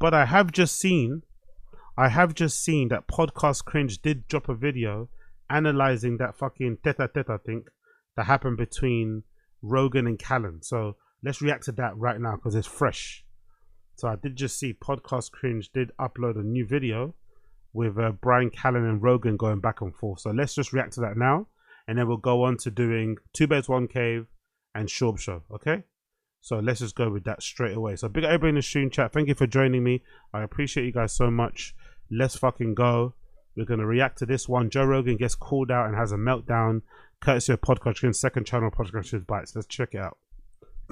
But I have just seen that Podcast Cringe did drop a video analyzing that fucking tete-a-tete, I think, that happened between Rogan and Callen. So let's react to that right now because it's fresh. So I did just see Podcast Cringe did upload a new video with Brian Callen and Rogan going back and forth. So let's just react to that now, and then we'll go on to doing Two Beds, One Cave and Shorb Show, okay? So let's just go with that straight away. So big up everybody in the stream chat. Thank you for joining me. I appreciate you guys so much. Let's fucking go. We're going to react to this one. Joe Rogan gets called out and has a meltdown, courtesy of Podcast Cringe's second channel, Podcast Cringe Bites. Let's check it out.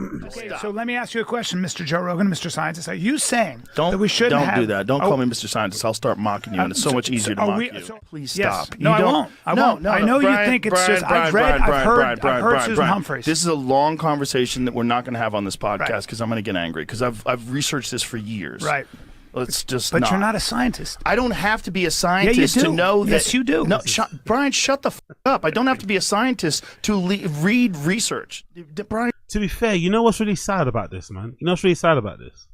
Okay, so let me ask you a question, Mr. Joe Rogan, Mr. Scientist. Are you saying that we shouldn't Don't do that. Don't call me Mr. Scientist. I'll start mocking you, and it's so much easier to mock you. Please stop. No, I won't. I won't. I know you think it's just. I've heard Susan Humphreys. This is a long conversation that we're not going to have on this podcast because I'm going to get angry because I've researched this for years. Right. Let's just. But you're not a scientist. I don't have to be a scientist to know that. Yes, you do. No, Brian, shut the f up. I don't have to be a scientist to read research. Brian. To be fair, you know what's really sad about this, man? You know what's really sad about this?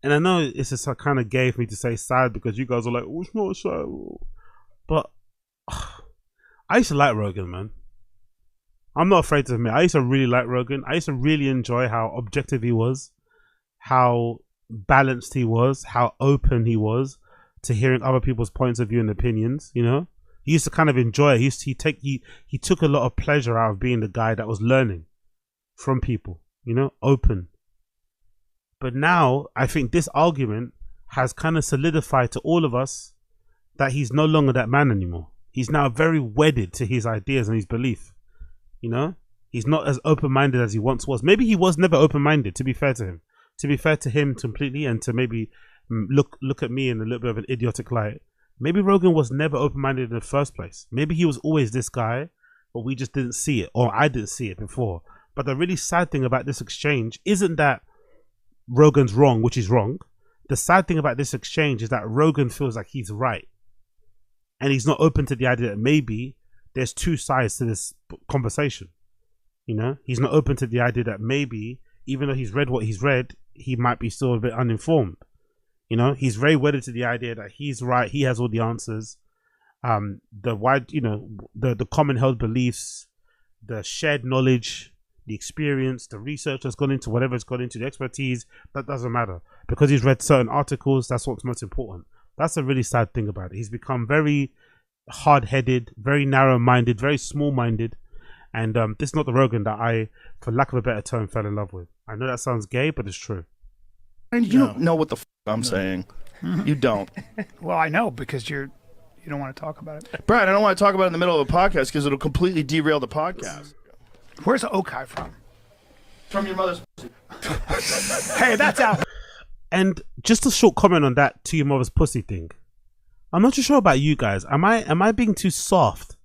And I know it's just kind of gay for me to say sad because you guys are like, oh, it's not sad. But I used to like Rogan, man. I'm not afraid to admit, I used to really like Rogan. I used to really enjoy how objective he was, how balanced he was, how open he was to hearing other people's points of view and opinions, you know? He used to kind of enjoy it. He took a lot of pleasure out of being the guy that was learning from people, you know, open. But now I think this argument has kind of solidified to all of us that he's no longer that man anymore. He's now very wedded to his ideas and his belief, you know. He's not as open-minded as he once was. Maybe he was never open-minded, to be fair to him completely, and to maybe look at me in a little bit of an idiotic light. Maybe Rogan was never open-minded in the first place. Maybe he was always this guy, but we just didn't see it, or I didn't see it before. But the really sad thing about this exchange isn't that Rogan's wrong, which is wrong. The sad thing about this exchange is that Rogan feels like he's right. And he's not open to the idea that maybe there's two sides to this conversation. You know, he's not open to the idea that maybe, even though he's read what he's read, he might be still a bit uninformed. You know, he's very wedded to the idea that he's right. He has all the answers. The common held beliefs, the shared knowledge, the experience, the research that's gone into whatever it's gone into, the expertise, that doesn't matter. Because he's read certain articles, that's what's most important. That's a really sad thing about it. He's become very hard-headed, very narrow-minded, very small-minded. And this is not the Rogan that I, for lack of a better term, fell in love with. I know that sounds gay, but it's true. And you don't know what the f I'm saying. You don't. Well, I know because you don't want to talk about it. Brian, I don't want to talk about it in the middle of a podcast because it'll completely derail the podcast. Where's Okai from? From your mother's pussy. Hey, that's out. And just a short comment on that to your mother's pussy thing. I'm not too sure about you guys. Am I being too soft?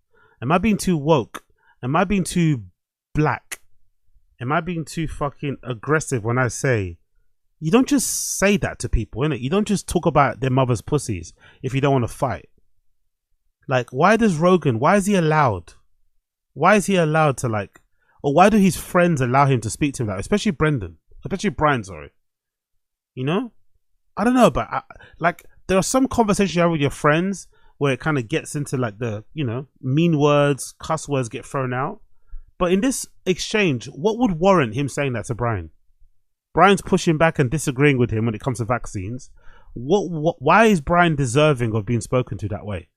Am I being too woke? Am I being too black? Am I being too fucking aggressive when I say you don't just say that to people, innit? You don't just talk about their mother's pussies if you don't want to fight. Like, why does Rogan, why is he allowed? Why is he allowed to, like, or why do his friends allow him to speak to him that way? Especially Brian, sorry. You know? I don't know, but like, there are some conversations you have with your friends where it kind of gets into like the, you know, mean words, cuss words get thrown out. But in this exchange, what would warrant him saying that to Brian? Brian's pushing back and disagreeing with him when it comes to vaccines. Why is Brian deserving of being spoken to that way?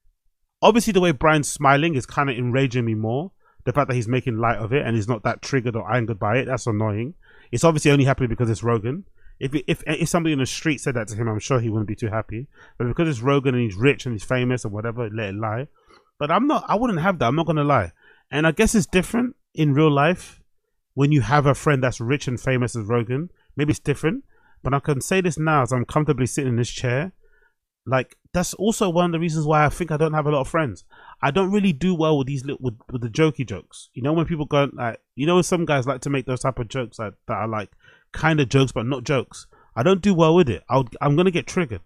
Obviously, the way Brian's smiling is kind of enraging me more. The fact that he's making light of it and he's not that triggered or angered by it, that's annoying. It's obviously only happening because it's Rogan. If somebody in the street said that to him, I'm sure he wouldn't be too happy. But because it's Rogan and he's rich and he's famous or whatever, let it lie. But I wouldn't have that. I'm not going to lie. And I guess it's different in real life when you have a friend that's rich and famous as Rogan. With it's different. But I can say this now as I'm comfortably sitting in this chair. Like, that's also one of the reasons why I think I don't have a lot of friends. I don't really do well with these with the jokey jokes. You know, when people go like, you know, some guys like to make those type of jokes that are like kind of jokes but not jokes. I don't do well with it. I'm gonna get triggered.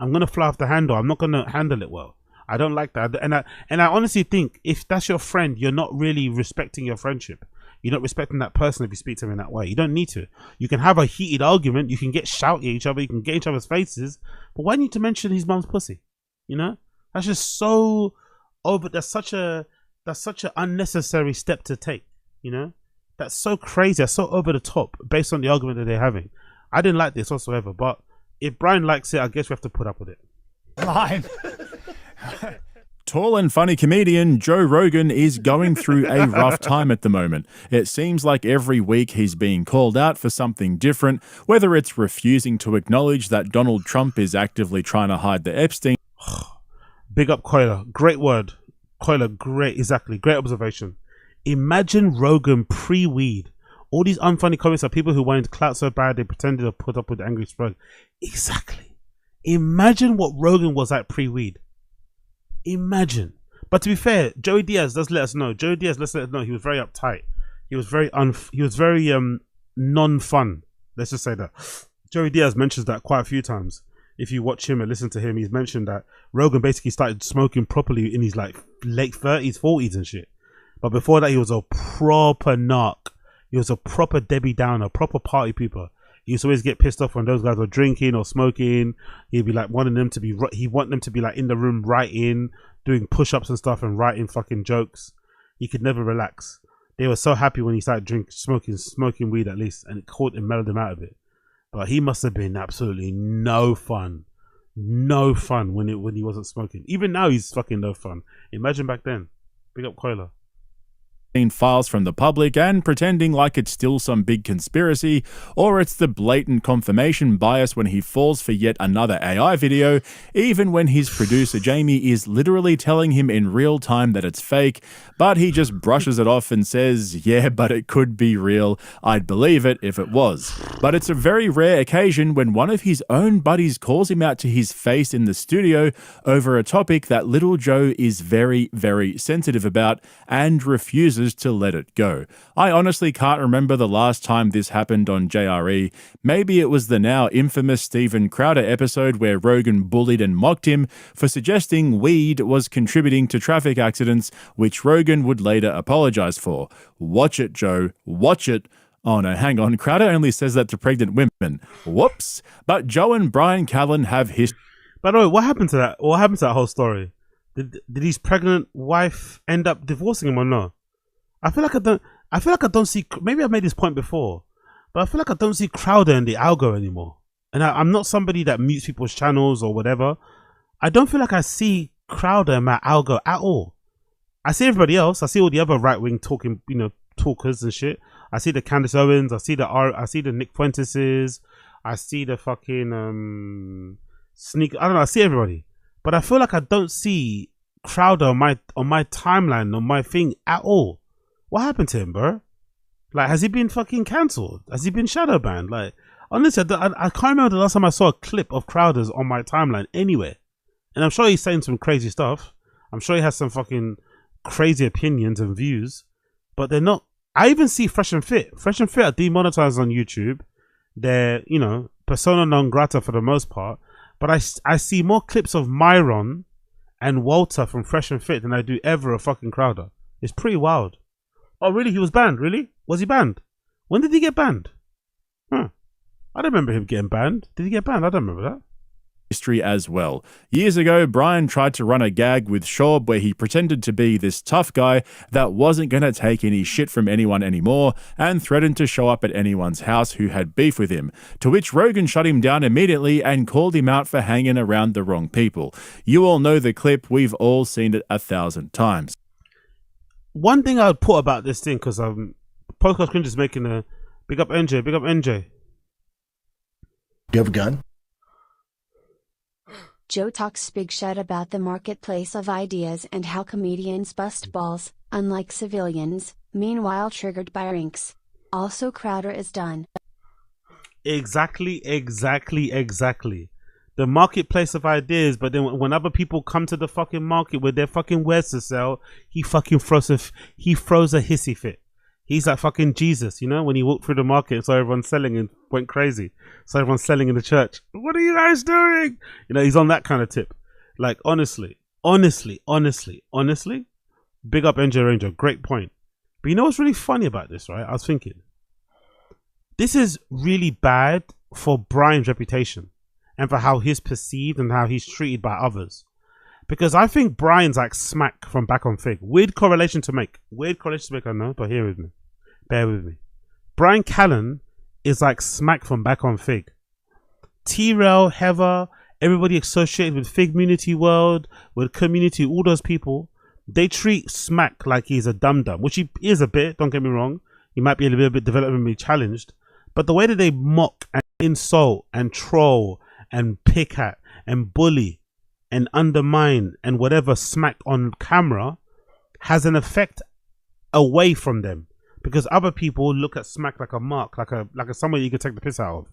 I'm gonna fly off the handle. I'm not gonna handle it well. I don't like that. And I honestly think if that's your friend, you're not really respecting your friendship. You're not respecting that person if you speak to him in that way. You don't need to. You can have a heated argument. You can get shouty at each other. You can get each other's faces. But why need to mention his mum's pussy? You know, that's just so over. That's such an unnecessary step to take. You know, that's so crazy. That's so over the top based on the argument that they're having. I didn't like this whatsoever. But if Brian likes it, I guess we have to put up with it. Fine. Tall and funny comedian Joe Rogan is going through a rough time at the moment. It seems like every week he's being called out for something different, whether it's refusing to acknowledge that Donald Trump is actively trying to hide the Epstein. Big up Koila. Great word. Koila, great. Exactly. Great observation. Imagine Rogan pre-weed. All these unfunny comments are people who wanted clout so bad they pretended to put up with the angry sprug. Exactly. Imagine what Rogan was like pre-weed. Imagine. But to be fair, Joey Diaz does let us know. Joey Diaz, let's let us know, he was very uptight. He was very non-fun. Let's just say that. Joey Diaz mentions that quite a few times. If you watch him and listen to him, he's mentioned that Rogan basically started smoking properly in his like late 30s, 40s and shit. But before that, he was a proper narc. He was a proper Debbie Downer, proper party pooper. He used to always get pissed off when those guys were drinking or smoking. He'd be like wanting them to be, he want them to be like in the room writing, doing push-ups and stuff and writing fucking jokes. He could never relax. They were so happy when he started smoking weed at least, and it caught him, mellowed him out of it. But he must have been absolutely no fun when he wasn't smoking. Even now he's fucking no fun. Imagine back then. Big up Koila. Files from the public and pretending like it's still some big conspiracy, or it's the blatant confirmation bias when he falls for yet another AI video, even when his producer Jamie is literally telling him in real time that it's fake, but he just brushes it off and says, yeah, but it could be real. I'd believe it if it was. But it's a very rare occasion when one of his own buddies calls him out to his face in the studio over a topic that little Joe is very, very sensitive about and refuses to let it go. I honestly can't remember the last time this happened on JRE. Maybe it was the now infamous Steven Crowder episode where Rogan bullied and mocked him for suggesting weed was contributing to traffic accidents, which Rogan would later apologize for. Watch it, Joe. Watch it. Oh no, hang on. Crowder only says that to pregnant women. Whoops. But Joe and Brian Callen have history. By the way, what happened to that? What happened to that whole story? Did his pregnant wife end up divorcing him or no? I feel like I don't see, maybe I've made this point before, but I feel like I don't see Crowder in the algo anymore. And I'm not somebody that mutes people's channels or whatever. I don't feel like I see Crowder in my algo at all. I see everybody else. I see all the other right-wing talking, talkers and shit. I see the Candace Owens. I see the Nick Fuenteses. I see the fucking Sneak. I don't know. I see everybody, but I feel like I don't see Crowder on my timeline, on my thing at all. What happened to him, bro? Like, has he been fucking cancelled? Has he been shadow banned? Like, honestly, I can't remember the last time I saw a clip of Crowder's on my timeline anywhere. And I'm sure he's saying some crazy stuff. I'm sure he has some fucking crazy opinions and views, but they're not. I even see Fresh and Fit. Fresh and Fit are demonetized on YouTube. They're, persona non grata for the most part. But I see more clips of Myron and Walter from Fresh and Fit than I do ever of fucking Crowder. It's pretty wild. Oh, really? He was banned? Really? Was he banned? When did he get banned? I don't remember him getting banned. Did he get banned? I don't remember that. History as well. Years ago, Brian tried to run a gag with Schaub where he pretended to be this tough guy that wasn't going to take any shit from anyone anymore and threatened to show up at anyone's house who had beef with him, to which Rogan shut him down immediately and called him out for hanging around the wrong people. You all know the clip. We've all seen it 1,000 times. One thing I would put about this thing, because Podcast Cringe is making a big up NJ. Do you have a gun? Joe talks big shit about the marketplace of ideas and how comedians bust balls, unlike civilians, meanwhile triggered by rinks. Also Crowder is done. Exactly. The marketplace of ideas, but then when other people come to the fucking market with their fucking wares to sell, he fucking throws a hissy fit. He's like fucking Jesus, when he walked through the market and saw everyone selling and went crazy. So everyone's selling in the church. What are you guys doing? He's on that kind of tip. Like, honestly, big up NJ Ranger. Great point. But you know what's really funny about this, right? I was thinking, this is really bad for Brian's reputation and for how he's perceived and how he's treated by others. Because I think Brian's like Smack from Back on Fig. Weird correlation to make. I know, but here with me. Bear with me. Brian Callen is like Smack from Back on Fig. T-Rail, Heather, everybody associated with Fig Community World, with Community, all those people, they treat Smack like he's a dum-dum, which he is a bit, don't get me wrong. He might be a little bit developmentally challenged. But the way that they mock and insult and troll and pick at and bully and undermine and whatever Smack on camera has an effect away from them, because other people look at Smack like a mark, like a someone you can take the piss out of.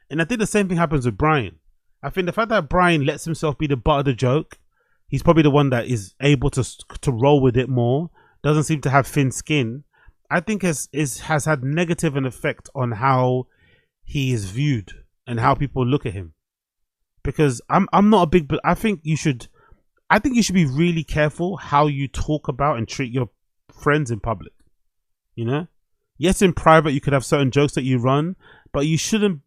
And I think the same thing happens with Brian. I think the fact that Brian lets himself be the butt of the joke, he's probably the one that is able to roll with it more, doesn't seem to have thin skin, I think has had negative an effect on how he is viewed and how people look at him. Because I'm not a big, but I think you should be really careful how you talk about and treat your friends in public. You know, yes, in private you could have certain jokes that you run, but you should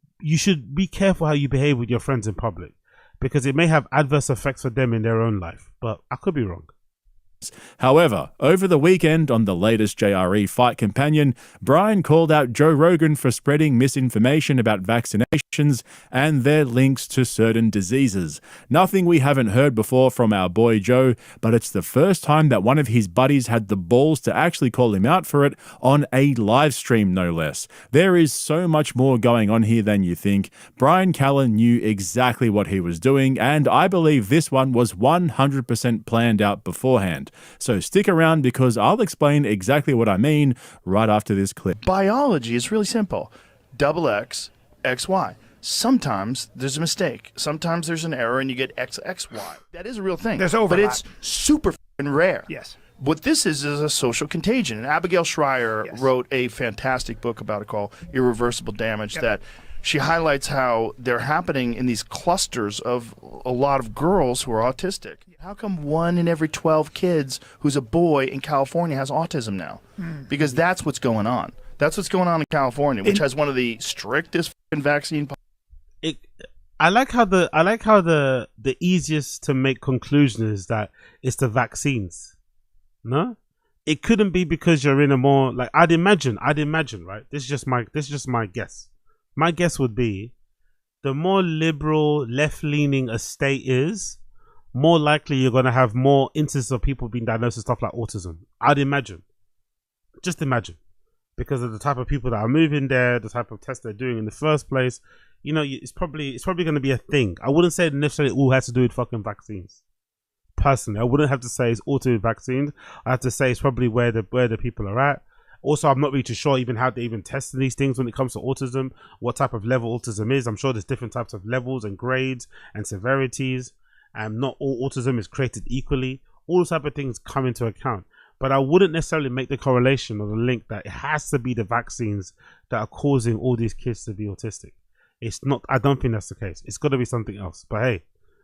be careful how you behave with your friends in public, because it may have adverse effects for them in their own life. But I could be wrong. However, over the weekend on the latest JRE Fight Companion, Brian called out Joe Rogan for spreading misinformation about vaccinations and their links to certain diseases. Nothing we haven't heard before from our boy Joe, but it's the first time that one of his buddies had the balls to actually call him out for it on a live stream, no less. There is so much more going on here than you think. Brian Callen knew exactly what he was doing, and I believe this one was 100% planned out beforehand. So stick around, because I'll explain exactly what I mean right after this clip. Biology is really simple. Double X, XY. Sometimes there's a mistake. Sometimes there's an error and you get XXY. That is a real thing. There's overlap. But it's super rare. Yes. What this is a social contagion. And Abigail Schreier wrote a fantastic book about it called Irreversible Damage that she highlights how they're happening in these clusters of a lot of girls who are autistic. How come 1 in every 12 kids who's a boy in California has autism now? Because that's what's going on. That's what's going on in California, which has one of the strictest vaccine. I like how the easiest to make conclusion is that it's the vaccines. No, it couldn't be because you're in a more, like, I'd imagine, right? This is just my guess. My guess would be the more liberal, left-leaning a state is, more likely you're going to have more instances of people being diagnosed with stuff like autism. I'd imagine. Just imagine. Because of the type of people that are moving there, the type of tests they're doing in the first place. You know, it's probably going to be a thing. I wouldn't say necessarily it all has to do with fucking vaccines. Personally, I wouldn't have to say it's all to do with vaccines. I have to say it's probably where the people are at. Also, I'm not really too sure even how they even test these things when it comes to autism, what type of level autism is. I'm sure there's different types of levels and grades and severities, and not all autism is created equally. All those type of things come into account. But I wouldn't necessarily make the correlation or the link that it has to be the vaccines that are causing all these kids to be autistic. It's not. I don't think that's the case. It's got to be something else. But hey,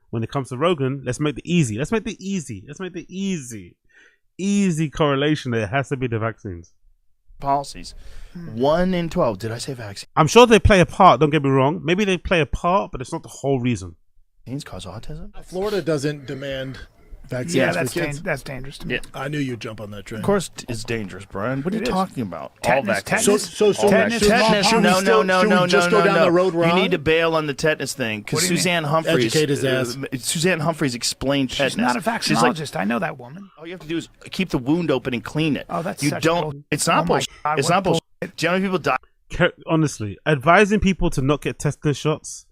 when it comes to Rogan, let's make the easy. Let's make the easy correlation that it has to be the vaccines. Policies. 1 in 12. Did I say vaccine? I'm sure they play a part. Don't get me wrong. Maybe they play a part, but it's not the whole reason. Vaccines cause autism? Florida doesn't demand vaccines. Yeah, for kids. that's dangerous to me. Yeah. I knew you'd jump on that train. Of course, it's dangerous, Brian. What are you It is. talking about? Tetanus, All vaccines. tetanus. Tetanus. should we No, still- no, should no, we just go down the road we're You on? need to bail on the tetanus thing, What because do you mean? Suzanne Humphreys. Educate his ass. Suzanne Humphreys explained tetanus. She's not a She's like, vaccinologist. I know that woman. all you have to do is keep the wound open and clean it. Oh, that's you such don't. bull- It's not Oh my bullshit. God, It's what not bullshit. bullshit. Do you know how many people die? Honestly, advising people to not get tetanus shots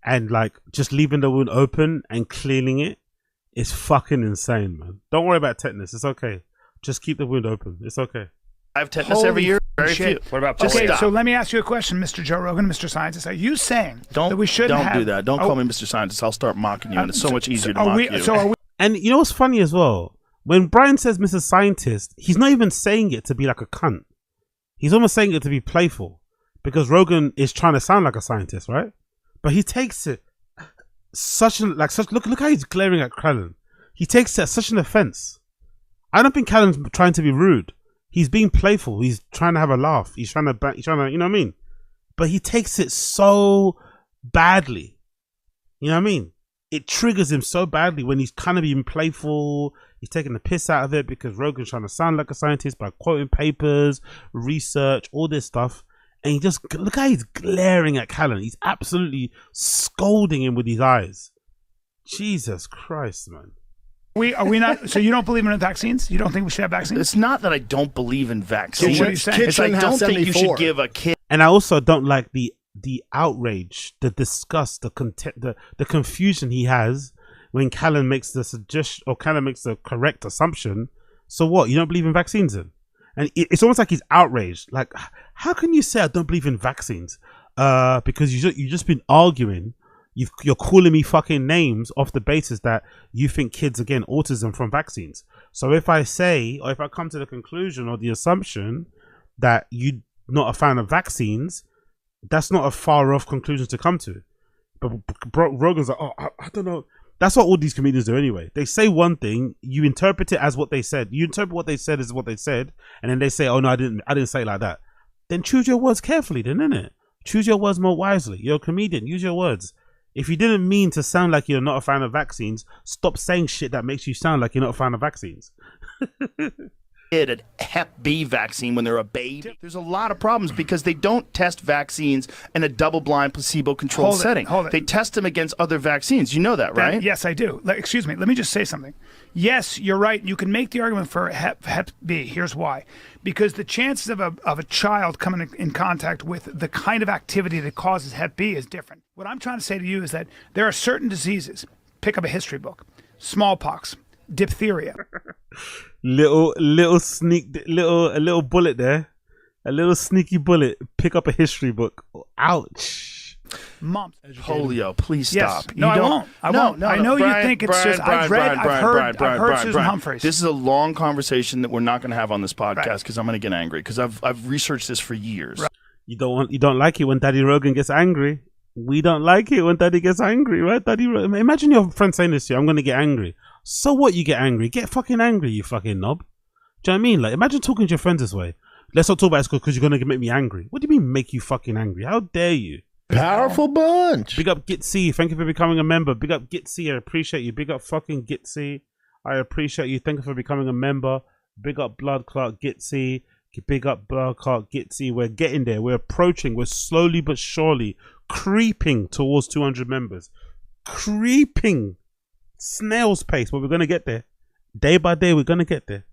and like just leaving the wound open and cleaning it is fucking insane, man. Don't worry about tetanus. It's okay. Just keep the wound open. It's okay. I have tetanus Holy every year. Very shit. few. What about Just Okay, stop. so let me ask you a question, Mr. Joe Rogan, Mr. Scientist. Are you saying that we shouldn't Don't have... do that. Don't Oh, call me Mr. Scientist. I'll start mocking you, and it's so much easier to are mock we, you. So are we... And you know what's funny as well? When Brian says Mr. Scientist, he's not even saying it to be like a cunt. He's almost saying it to be playful, because Rogan is trying to sound like a scientist, right? But he takes it look how he's glaring at Callen. He takes it as such an offense. I don't think Callen's trying to be rude. He's being playful. He's trying to have a laugh. He's trying to, you know what I mean? But he takes it so badly. You know what I mean? It triggers him so badly when he's kind of being playful. He's taking the piss out of it because Rogan's trying to sound like a scientist by quoting papers, research, all this stuff. And he just, look how he's glaring at Callan. He's absolutely scolding him with his eyes. Jesus Christ, man. Are we not? So you don't believe in vaccines? You don't think we should have vaccines? It's not that I don't believe in vaccines. What are you saying? It's I don't think you should give a kid. And I also don't like the outrage, the disgust, the confusion he has when Callan makes the suggestion or Callan makes the correct assumption. So what? You don't believe in vaccines then? And it's almost like he's outraged. Like, how can you say I don't believe in vaccines? Because you've just been arguing. You're calling me fucking names off the basis that you think kids are getting autism from vaccines. So if I say, or if I come to the conclusion or the assumption that you're not a fan of vaccines, that's not a far off conclusion to come to. But Rogan's like, oh, I don't know. That's what all these comedians do anyway. They say one thing, you interpret it as what they said. You interpret what they said as what they said, and then they say, oh no, I didn't say it like that. Then choose your words carefully, then, innit? Choose your words more wisely. You're a comedian, use your words. If you didn't mean to sound like you're not a fan of vaccines, stop saying shit that makes you sound like you're not a fan of vaccines. A Hep B vaccine when they're a baby. There's a lot of problems because they don't test vaccines in a double-blind, placebo-controlled setting. They test them against other vaccines. You know that, right? Yes, I do. Excuse me. Let me just say something. Yes, you're right. You can make the argument for Hep B. Here's why. Because the chances of a child coming in contact with the kind of activity that causes Hep B is different. What I'm trying to say to you is that there are certain diseases. Pick up a history book. Smallpox. Diphtheria. little bullet there, a little sneaky bullet. Pick up a history book. Ouch. Mumps. Polio. Please stop. Yes. No, I won't. I won't. I know you think it's just. I've heard Susan Humphreys. This is a long conversation that we're not going to have on this podcast because I'm going to get angry because I've researched this for years. Right. You don't like it when Daddy Rogan gets angry. We don't like it when Daddy gets angry, right? Daddy Rogan. Imagine your friend saying this to you. I'm going to get angry. So what? You get angry? Get fucking angry, you fucking knob. Do you know what I mean? Like, imagine talking to your friends this way. Let's not talk about it because you're gonna make me angry. What do you mean make you fucking angry? How dare you? Powerful bunch. Big up Gitsy. Thank you for becoming a member. Big up Gitsy. I appreciate you. Big up fucking Gitsy. I appreciate you. Thank you for becoming a member. Big up Blood Clot Gitsy. Big up Blood Clot Gitsy. We're getting there. We're approaching. We're slowly but surely creeping towards 200 members. Creeping. Snail's pace, but we're gonna get there. Day by day, we're gonna get there.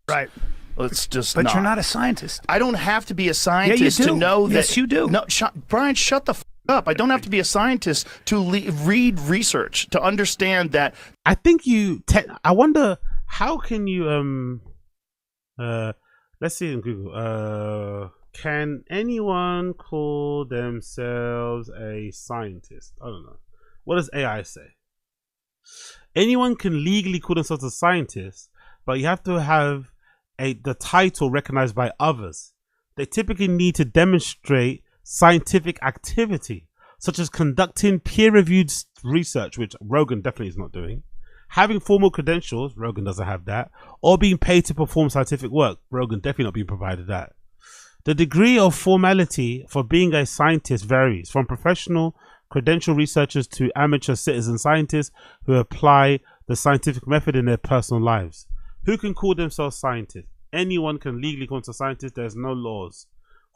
Right. Let's just. But you're not a scientist. I don't have to be a scientist to know that. Yes, you do. No, Brian, shut the up. I don't have to be a scientist to read research to understand that. I think I wonder how can you let's see in Google. Can anyone call themselves a scientist? I don't know. What does AI say? Anyone can legally call themselves a scientist, but you have to have the title recognized by others. They typically need to demonstrate scientific activity, such as conducting peer-reviewed research, which Rogan definitely is not doing, having formal credentials, Rogan doesn't have that, or being paid to perform scientific work, Rogan definitely not being provided that. The degree of formality for being a scientist varies from professional credential researchers to amateur citizen scientists who apply the scientific method in their personal lives. Who can call themselves scientists? Anyone can legally call themselves scientists. There's no laws.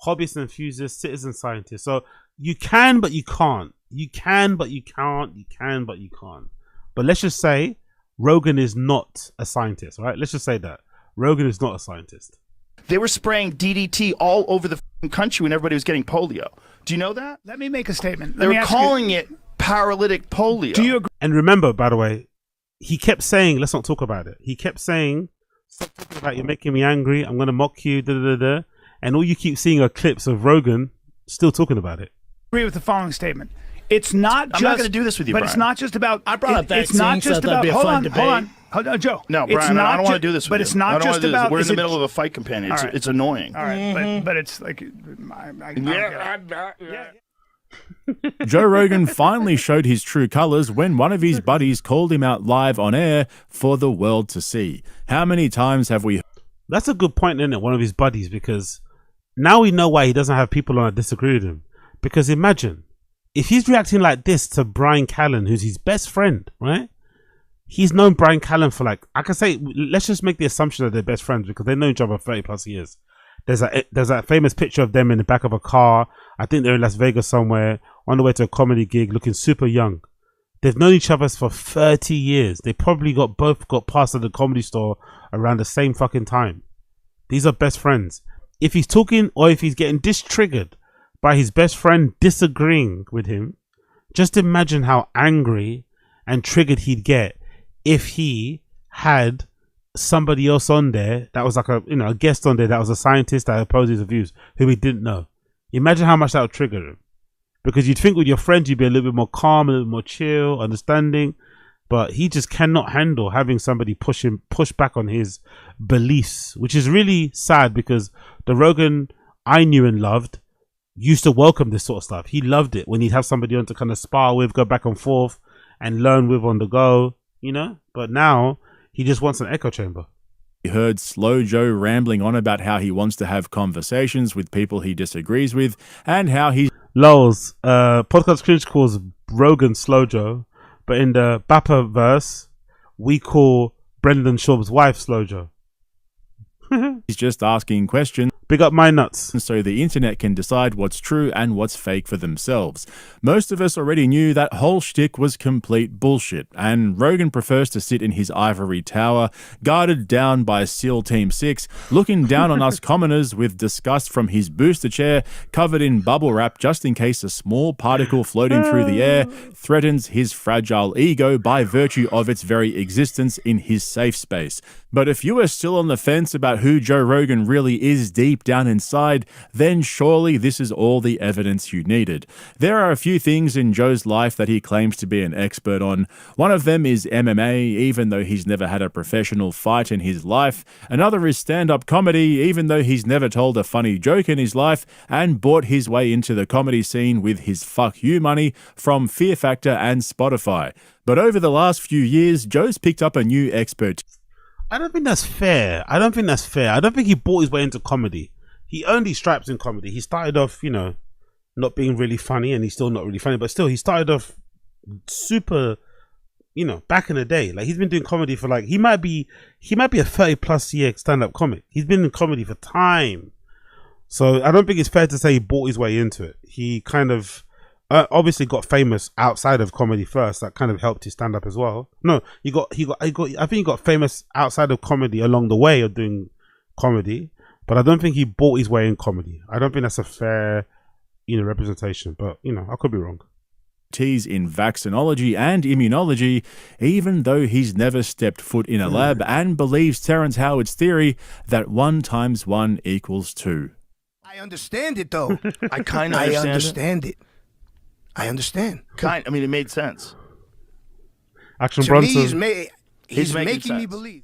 Hobbyists, enthusiasts, citizen scientists. So you can, but you can't. You can, but you can't. You can, but you can't. But let's just say Rogan is not a scientist, right? Let's just say that. Rogan is not a scientist. They were spraying DDT all over the country when everybody was getting polio. Do you know that? Let me make a statement. They were calling it paralytic polio. Do you agree? And remember, by the way, he kept saying, let's not talk about it. He kept saying, stop talking about it, you're making me angry. I'm going to mock you. Da, da, da, da. And all you keep seeing are clips of Rogan still talking about it. Agree with the following statement. It's not just. I'm not going to do this with you, but Brian. It's not just about. I brought up vaccines. It's not just about. Hold on, Joe. No, Brian, I don't want to do this with you. But it's not just about. We're in the middle of a fight, companion. It's annoying. All right, but it's like. Joe Rogan finally showed his true colors when one of his buddies called him out live on air for the world to see. How many times have we That's a good point, isn't it? One of his buddies, because now we know why he doesn't have people on that disagree with him. Because imagine if he's reacting like this to Brian Callen, who's his best friend, right? He's known Brian Callen for like, I can say, let's just make the assumption that they're best friends because they've known each other for 30 plus years. There's that famous picture of them in the back of a car. I think they're in Las Vegas somewhere on the way to a comedy gig looking super young. They've known each other for 30 years. They probably both got past at the Comedy Store around the same fucking time. These are best friends. If he's talking or if he's getting triggered by his best friend disagreeing with him, just imagine how angry and triggered he'd get if he had somebody else on there that was like a guest on there that was a scientist that opposed his views who he didn't know. Imagine how much that would trigger him. Because you'd think with your friends you'd be a little bit more calm, a little more chill, understanding, but he just cannot handle having somebody push back on his beliefs, which is really sad because the Rogan I knew and loved used to welcome this sort of stuff. He loved it when he'd have somebody on to kind of spar with, go back and forth and learn with on the go, but now he just wants an echo chamber. We heard Slow Joe rambling on about how he wants to have conversations with people he disagrees with and how he's Lols, Podcast Cringe calls Rogan Slow Joe, but in the Bappa verse, we call Brendan Schaub's wife Slow Joe. he's just asking questions. Big up my nuts. So the internet can decide what's true and what's fake for themselves. Most of us already knew that whole shtick was complete bullshit, and Rogan prefers to sit in his ivory tower, guarded down by SEAL Team 6, looking down on us commoners with disgust from his booster chair covered in bubble wrap just in case a small particle floating through the air threatens his fragile ego by virtue of its very existence in his safe space. But if you are still on the fence about who Joe Rogan really is deep down inside, then surely this is all the evidence you needed. There are a few things in Joe's life that he claims to be an expert on. One of them is MMA, even though he's never had a professional fight in his life. Another is stand-up comedy, even though he's never told a funny joke in his life and bought his way into the comedy scene with his fuck you money from Fear Factor and Spotify. But over the last few years, Joe's picked up a new expert. I don't think that's fair. I don't think he bought his way into comedy. He earned his stripes in comedy. He started off, not being really funny, and he's still not really funny, but still, he started off super, back in the day. Like, he's been doing comedy for like, he might be a 30 plus year stand-up comic. He's been in comedy for time. So I don't think it's fair to say he bought his way into it. He kind of obviously got famous outside of comedy first. That kind of helped his stand up as well. No, I think he got famous outside of comedy along the way of doing comedy, but I don't think he bought his way in comedy. I don't think that's a fair, representation, but I could be wrong. In vaccinology and immunology, even though he's never stepped foot in a lab and believes Terrence Howard's theory that 1 × 1 = 2. I understand it though. I kind of understand it. I understand. It made sense. Action To Bronson. me, he's making me sense. believe.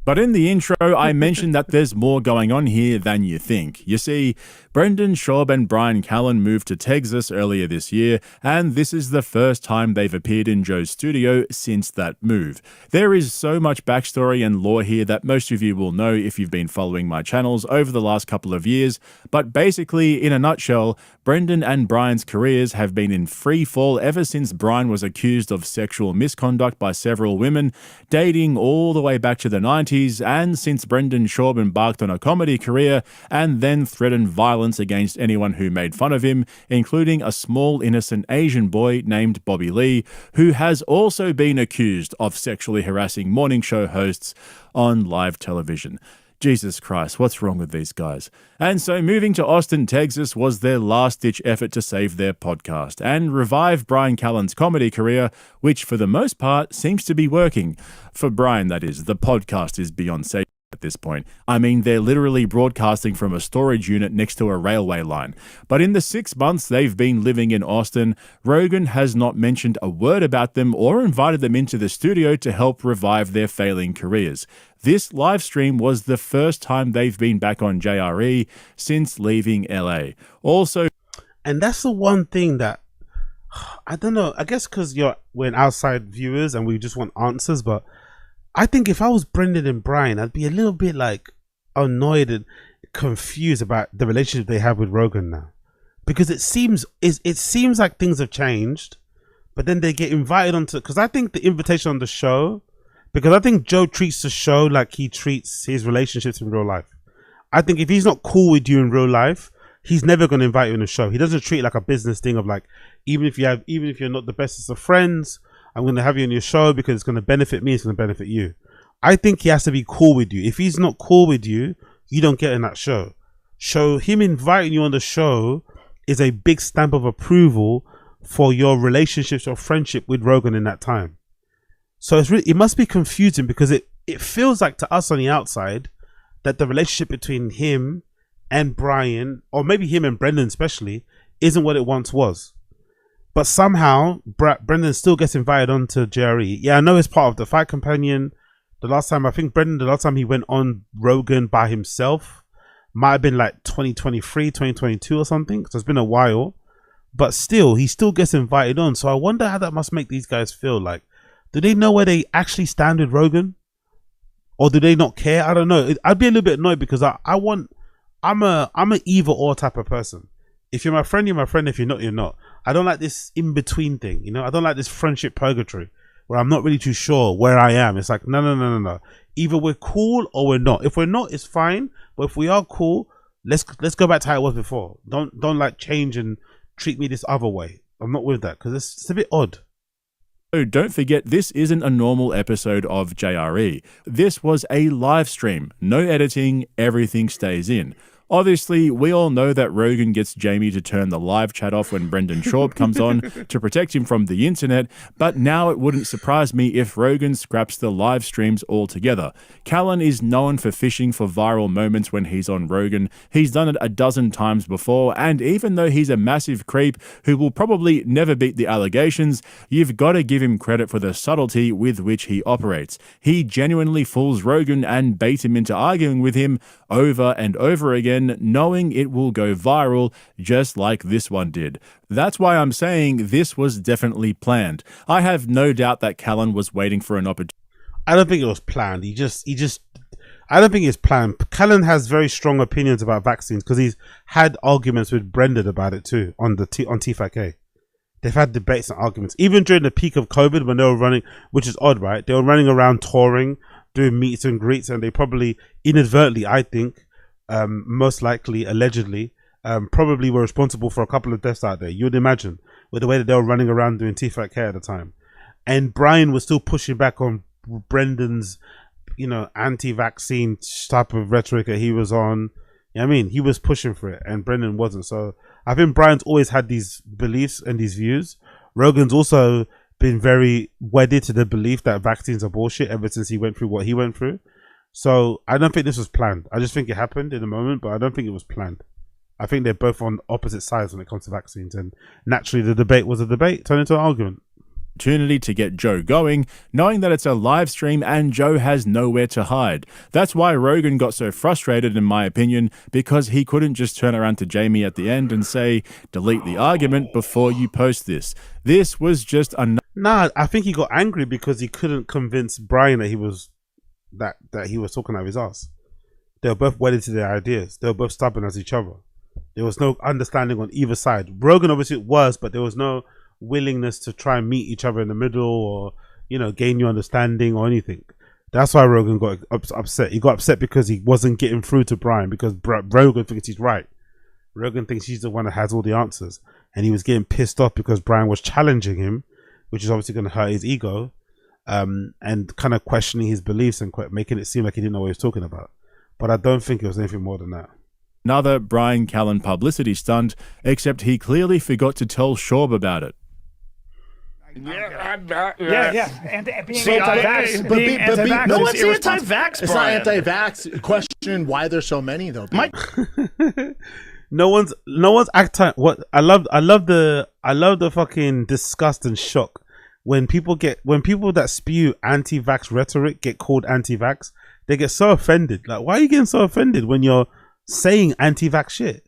But in the intro, I mentioned that there's more going on here than you think. You see, Brendan Schaub and Brian Callen moved to Texas earlier this year, and this is the first time they've appeared in Joe's studio since that move. There is so much backstory and lore here that most of you will know if you've been following my channels over the last couple of years, but basically, in a nutshell, Brendan and Brian's careers have been in free fall ever since Brian was accused of sexual misconduct by several women, dating all the way back to the 90s, and since Brendan Schaub embarked on a comedy career and then threatened violence against anyone who made fun of him, including a small innocent Asian boy named Bobby Lee, who has also been accused of sexually harassing morning show hosts on live television. Jesus Christ, what's wrong with these guys? And so moving to Austin, Texas was their last-ditch effort to save their podcast and revive Brian Callen's comedy career, which for the most part seems to be working. For Brian, that is. The podcast is beyond safe at this point. I mean, they're literally broadcasting from a storage unit next to a railway line. But in the 6 months they've been living in Austin, Rogan has not mentioned a word about them or invited them into the studio to help revive their failing careers. This live stream was the first time they've been back on JRE since leaving LA. Also, and that's the one thing that I don't know. I guess because we're outside viewers and we just want answers, but I think if I was Brendan and Brian, I'd be a little bit like annoyed and confused about the relationship they have with Rogan now, because it seems like things have changed, but then they get invited onto, because I think the invitation on the show, because I think Joe treats the show like he treats his relationships in real life. I think if he's not cool with you in real life, he's never going to invite you on the show. He doesn't treat it like a business thing of like, even if you're not the bestest of friends, I'm going to have you on your show because it's going to benefit me, it's going to benefit you. I think he has to be cool with you. If he's not cool with you, you don't get in that show. So him inviting you on the show is a big stamp of approval for your relationships or friendship with Rogan in that time. So it must be confusing, because it feels like to us on the outside that the relationship between him and Brian, or maybe him and Brendan especially, isn't what it once was. But somehow Brendan still gets invited on to JRE. Yeah, I know it's part of the Fight Companion. The last time he went on Rogan by himself might have been like 2023, 2022 or something. So it's been a while. But still, he still gets invited on. So I wonder how that must make these guys feel. Like, do they know where they actually stand with Rogan? Or do they not care? I don't know. I'd be a little bit annoyed, because I'm a either or type of person. If you're my friend, you're my friend. If you're not, you're not. I don't like this in-between thing, you know? I don't like this friendship purgatory where I'm not really too sure where I am. It's like, no. Either we're cool or we're not. If we're not, it's fine. But if we are cool, let's go back to how it was before. Don't like change and treat me this other way. I'm not with that, because it's a bit odd. Oh, don't forget, this isn't a normal episode of JRE. This was a live stream. No editing, everything stays in. Obviously, we all know that Rogan gets Jamie to turn the live chat off when Brendan Schaub comes on to protect him from the internet, but now it wouldn't surprise me if Rogan scraps the live streams altogether. Callan is known for fishing for viral moments when he's on Rogan. He's done it a dozen times before, and even though he's a massive creep who will probably never beat the allegations, you've got to give him credit for the subtlety with which he operates. He genuinely fools Rogan and baits him into arguing with him over and over again, knowing it will go viral just like this one did. That's why I'm saying this was definitely planned. I have no doubt that Callan was waiting for an opportunity. I don't think it was planned. I don't think it's planned. Callan has very strong opinions about vaccines, because he's had arguments with Brendan about it too on T5K. They've had debates and arguments, even during the peak of COVID when they were running, which is odd, right? They were running around touring, doing meets and greets, and they probably inadvertently, I think, most likely, allegedly, probably were responsible for a couple of deaths out there. You would imagine, with the way that they were running around doing T5K at the time. And Brian was still pushing back on Brendan's, anti-vaccine type of rhetoric that he was on. You know what I mean? He was pushing for it, and Brendan wasn't. So I think Brian's always had these beliefs and these views. Rogan's also been very wedded to the belief that vaccines are bullshit ever since he went through what he went through. So I don't think this was planned. I just think it happened in a moment, but I don't think it was planned. I think they're both on opposite sides when it comes to vaccines, and naturally the debate was a debate turned into an argument. Opportunity to get Joe going, knowing that it's a live stream and Joe has nowhere to hide. That's why Rogan got so frustrated, in my opinion, because he couldn't just turn around to Jamie at the end and say, delete the argument before you post this. This was just Nah, I think he got angry because he couldn't convince Brian that he was talking out of his ass. They were both wedded to their ideas. They were both stubborn as each other. There was no understanding on either side. Rogan obviously was, but there was no willingness to try and meet each other in the middle, or gain your understanding or anything. That's why Rogan got upset. He got upset because he wasn't getting through to Brian, because Rogan thinks he's right. Rogan thinks he's the one that has all the answers, and he was getting pissed off because Brian was challenging him, which is obviously going to hurt his ego, and kind of questioning his beliefs and making it seem like he didn't know what he was talking about. But I don't think it was anything more than that. Another Brian Callan publicity stunt, except he clearly forgot to tell Schaub about it. Yeah. Being anti-vax. No one's anti-vax, It's not anti-vax. Question why there's so many though. No one's acting. What I love the fucking disgust and shock when people that spew anti-vax rhetoric get called anti-vax. They get so offended. Like, why are you getting so offended when you're saying anti-vax shit?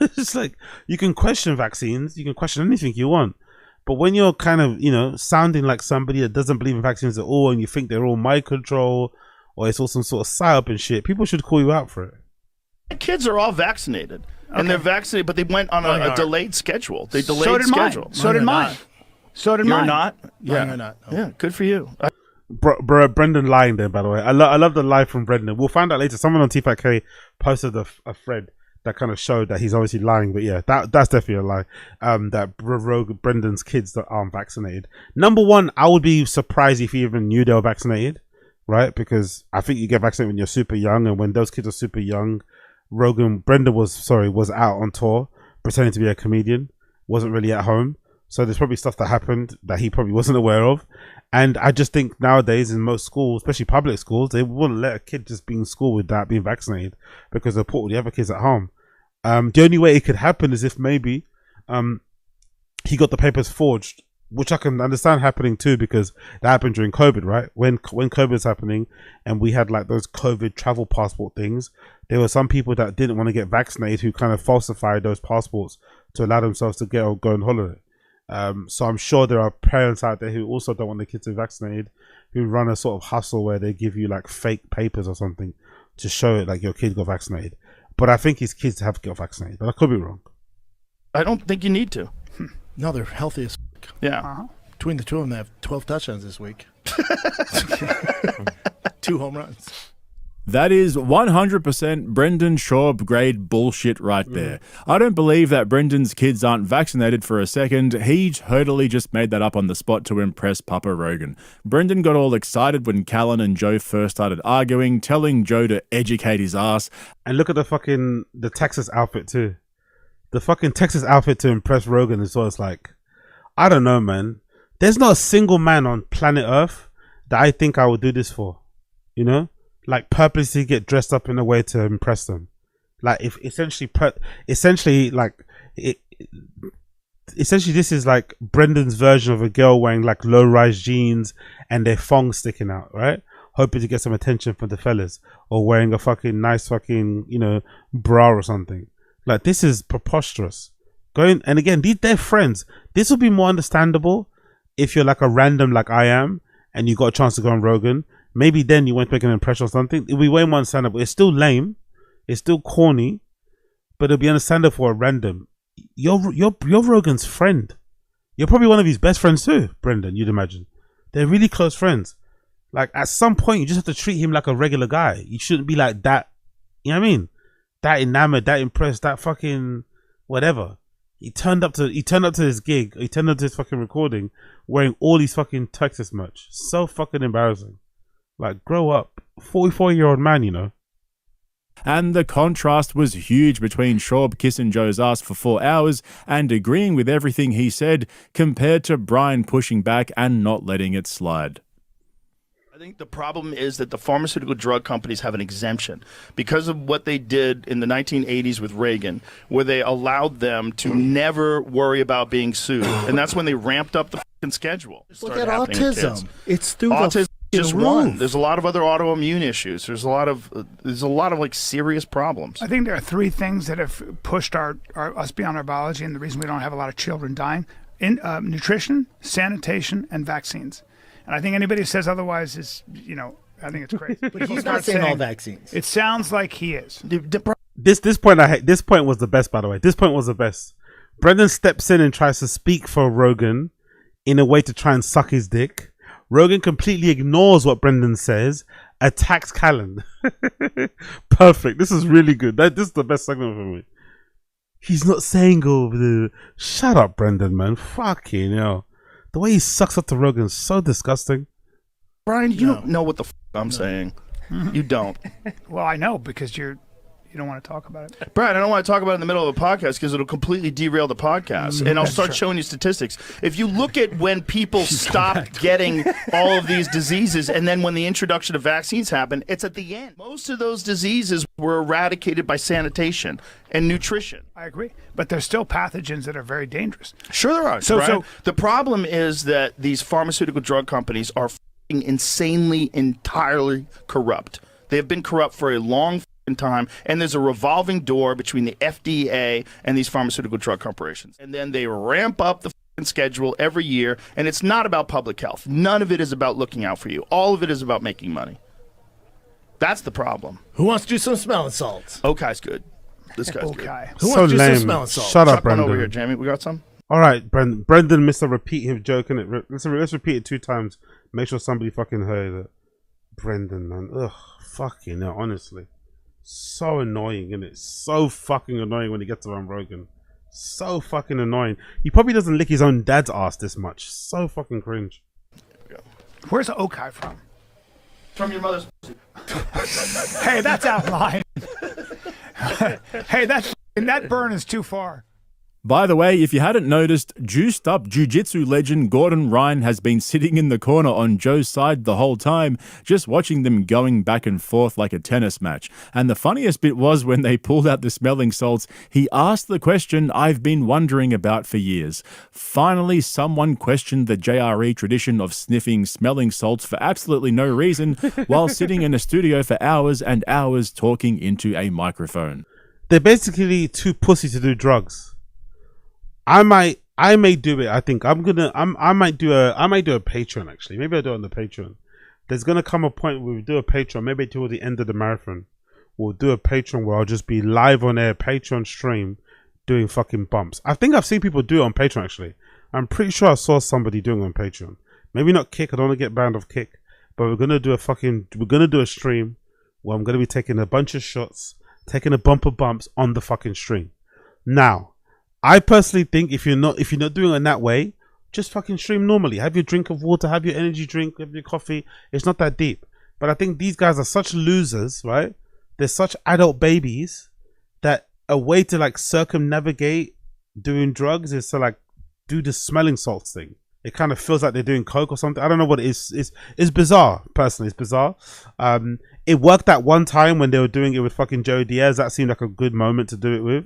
It's like, you can question vaccines, you can question anything you want, But when you're kind of, sounding like somebody that doesn't believe in vaccines at all, and you think they're all mind control, or it's all some sort of psyop and shit, people should call you out for it. My kids are all vaccinated, and they're vaccinated, but they went on a delayed schedule. They delayed so did schedule. Mine. So did mine. So did You're mine. not? Yeah, you're not. No. Yeah, good for you. Brendan lying there, by the way. I love the lie from Brendan. We'll find out later. Someone on T5K posted a thread that kind of showed that he's obviously lying, but yeah, that's definitely a lie. That Brendan's kids that aren't vaccinated. Number one, I would be surprised if you even knew they were vaccinated, right? Because I think you get vaccinated when you're super young, and when those kids are super young, Brendan was out on tour pretending to be a comedian, wasn't really at home. So there's probably stuff that happened that he probably wasn't aware of. And I just think nowadays in most schools, especially public schools, they wouldn't let a kid just be in school without being vaccinated because they'll put all the other kids at home. The only way it could happen is if maybe he got the papers forged, which I can understand happening too, because that happened during COVID, right? When COVID was happening and we had like those COVID travel passport things, there were some people that didn't want to get vaccinated who kind of falsified those passports to allow themselves to go on holiday. So I'm sure there are parents out there who also don't want their kids to be vaccinated, who run a sort of hustle where they give you like fake papers or something to show it like your kid got vaccinated. But I think his kids have got vaccinated, but I could be wrong. I don't think you need to. No, they're healthy as Yeah. Between the two of them, they have 12 touchdowns this week. 2 home runs. That is 100% Brendan Schaub grade bullshit right there. I don't believe that Brendan's kids aren't vaccinated for a second. He totally just made that up on the spot to impress Papa Rogan. Brendan got all excited when Callan and Joe first started arguing, telling Joe to educate his ass. And look at the Texas outfit too. The fucking Texas outfit to impress Rogan is what it's like. I don't know, man. There's not a single man on planet Earth that I think I would do this for. Like purposely get dressed up in a way to impress them. Like if essentially this is like Brendan's version of a girl wearing like low-rise jeans and their thongs sticking out, right? Hoping to get some attention from the fellas, or wearing a fucking nice fucking, bra or something. Like this is preposterous. And again, they're friends. This would be more understandable if you're like a random like I am and you got a chance to go on Rogan. Maybe then you want to make an impression or something. It'll be way more understandable. It's still lame. It's still corny. But it'll be understandable for a random. You're Rogan's friend. You're probably one of his best friends too, Brendan, you'd imagine. They're really close friends. Like at some point you just have to treat him like a regular guy. You shouldn't be like that. You know what I mean? That enamored, that impressed, that fucking whatever. He turned up to his gig. He turned up to his fucking recording wearing all these fucking Texas merch. So fucking embarrassing. Like, grow up. 44-year-old man, And the contrast was huge between Schaub kissing Joe's ass for 4 hours and agreeing with everything he said, compared to Brian pushing back and not letting it slide. I think the problem is that the pharmaceutical drug companies have an exemption because of what they did in the 1980s with Reagan, where they allowed them to never worry about being sued. And that's when they ramped up the fucking schedule. Look at autism. It's through autism. Just one. roof. There's a lot of other autoimmune issues. There's a lot of like serious problems. I think there are 3 things that have pushed us beyond our biology, and the reason we don't have a lot of children dying: nutrition, sanitation, and vaccines. And I think anybody who says otherwise is, I think it's crazy. But he's not saying all vaccines. It sounds like he is. This point was the best, by the way. This point was the best. Brendan steps in and tries to speak for Rogan in a way to try and suck his dick. Rogan completely ignores what Brendan says, attacks Callan. Perfect. This is really good. This is the best segment for me. He's not saying over the... Shut up, Brendan, man. Fucking hell. The way he sucks up to Rogan is so disgusting. Brian, you don't know what the I'm saying. You don't. Well, I know, because you don't want to talk about it. Brian, I don't want to talk about it in the middle of a podcast because it'll completely derail the podcast. And I'll start showing you statistics. If you look at when people stopped getting all of these diseases, and then when the introduction of vaccines happened, it's at the end. Most of those diseases were eradicated by sanitation and nutrition. I agree. But there's still pathogens that are very dangerous. Sure there are. So the problem is that these pharmaceutical drug companies are insanely, entirely corrupt. They have been corrupt for a long time, and there's a revolving door between the FDA and these pharmaceutical drug corporations. And then they ramp up the schedule every year, and it's not about public health. None of it is about looking out for you. All of it is about making money. That's the problem. Who wants to do some smelling salts? Okai's good. This guy's good. Okay. Who So wants to do some lame. smelling salts? Shut up, Chuck one over here, Brendan. Jamie. We got some? All right, Brendan. Brendan missed a repeat him joke in it. Let's repeat it 2 times. Make sure somebody fucking heard it. Brendan, man. Ugh, fucking hell, honestly. So annoying, isn't it? So fucking annoying when he gets around Rogan. So fucking annoying. He probably doesn't lick his own dad's ass this much. So fucking cringe. Where's Okai from? From your mother's. Hey, that's out of line. Hey, that burn is too far. By the way, if you hadn't noticed, juiced up jiu-jitsu legend Gordon Ryan has been sitting in the corner on Joe's side the whole time, just watching them going back and forth like a tennis match. And the funniest bit was when they pulled out the smelling salts, he asked the question I've been wondering about for years. Finally, someone questioned the JRE tradition of sniffing smelling salts for absolutely no reason while sitting in a studio for hours and hours talking into a microphone. They're basically too pussy to do drugs. I may do it. I think I might do a Patreon actually. Maybe I'll do it on the Patreon. There's gonna come a point where we do a Patreon, maybe toward the end of the marathon. We'll do a Patreon where I'll just be live on air Patreon stream doing fucking bumps. I think I've seen people do it on Patreon actually. I'm pretty sure I saw somebody doing it on Patreon. Maybe not Kick, I don't want to get banned off Kick. But we're gonna do a stream where I'm gonna be taking a bunch of shots, taking a bump of bumps on the fucking stream. Now, I personally think if you're not doing it in that way, just fucking stream normally. Have your drink of water, have your energy drink, have your coffee. It's not that deep. But I think these guys are such losers, right? They're such adult babies that a way to like circumnavigate doing drugs is to like do the smelling salts thing. It kind of feels like they're doing coke or something. I don't know what it is. It's bizarre. Personally, it's bizarre. It worked that one time when they were doing it with fucking Joe Diaz. That seemed like a good moment to do it with.